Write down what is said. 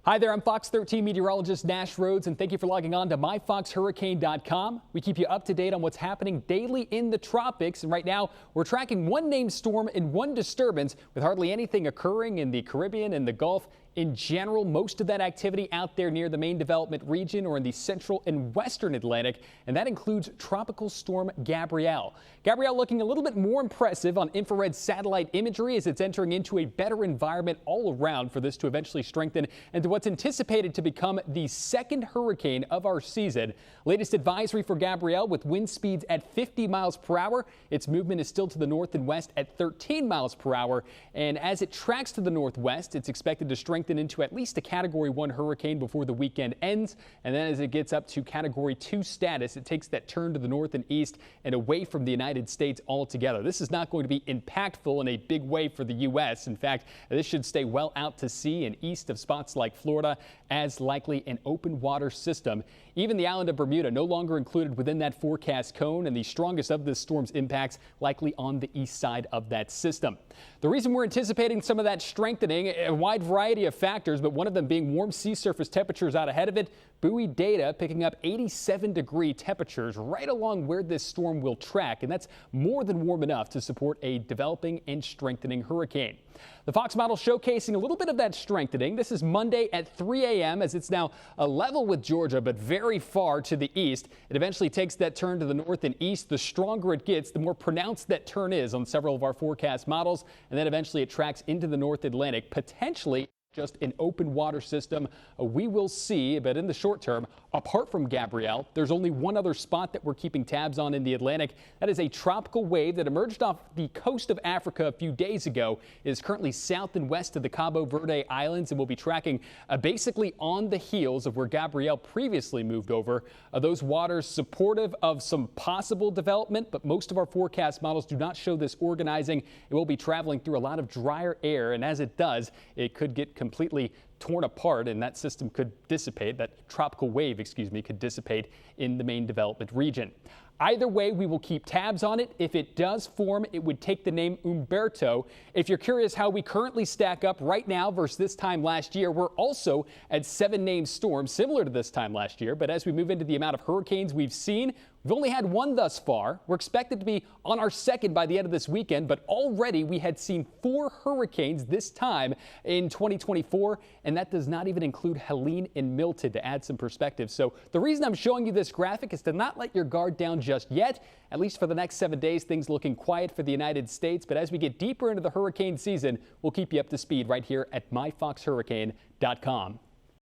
Hi there, I'm Fox 13 meteorologist Nash Rhodes, and thank you for logging on to myfoxhurricane.com. We keep you up to date on what's happening daily in the tropics, and right now we're tracking one named storm and one disturbance with hardly anything occurring in the Caribbean and the Gulf. In general, most of that activity out there near the main development region or in the central and western Atlantic, and that includes Tropical Storm Gabrielle. Gabrielle looking a little bit more impressive on infrared satellite imagery as it's entering into a better environment all around for this to eventually strengthen into what's anticipated to become the second hurricane of our season. Latest advisory for Gabrielle with wind speeds at 50 miles per hour. Its movement is still to the north and west at 13 miles per hour, and as it tracks to the northwest, it's expected to strengthen into at least a Category 1 hurricane before the weekend ends. And then as it gets up to Category 2 status, it takes that turn to the north and east and away from the United States altogether. This is not going to be impactful in a big way for the U.S. In fact, this should stay well out to sea and east of spots like Florida, as likely an open water system. Even the island of Bermuda no longer included within that forecast cone, and the strongest of this storm's impacts likely on the east side of that system. The reason we're anticipating some of that strengthening, a wide variety of factors, but one of them being warm sea surface temperatures out ahead of it. Buoy data picking up 87-degree temperatures right along where this storm will track, and that's more than warm enough to support a developing and strengthening hurricane. The Fox model showcasing a little bit of that strengthening. This is Monday at 3 a.m. as it's now a level with Georgia, but very far to the east. It eventually takes that turn to the north and east. The stronger it gets, the more pronounced that turn is on several of our forecast models, and then eventually it tracks into the North Atlantic, potentially just an open water system. We will see, but in the short term, apart from Gabrielle, there's only one other spot that we're keeping tabs on in the Atlantic. That is a tropical wave that emerged off the coast of Africa a few days ago. It is currently south and west of the Cabo Verde Islands and will be tracking basically on the heels of where Gabrielle previously moved over. Those waters supportive of some possible development, but most of our forecast models do not show this organizing. It will be traveling through a lot of drier air, and as it does, it could get completely torn apart, and that system could dissipate, that tropical wave, could dissipate in the main development region. Either way, we will keep tabs on it. If it does form, it would take the name Umberto. If you're curious how we currently stack up right now versus this time last year, we're also at 7 named storms, similar to this time last year. But as we move into the amount of hurricanes we've seen, we've only had one thus far. We're expected to be on our second by the end of this weekend, but already we had seen 4 hurricanes this time in 2024, and that does not even include Helene and Milton, to add some perspective. So the reason I'm showing you this graphic is to not let your guard down just yet. At least for the next 7 days, things looking quiet for the United States. But as we get deeper into the hurricane season, we'll keep you up to speed right here at myfoxhurricane.com.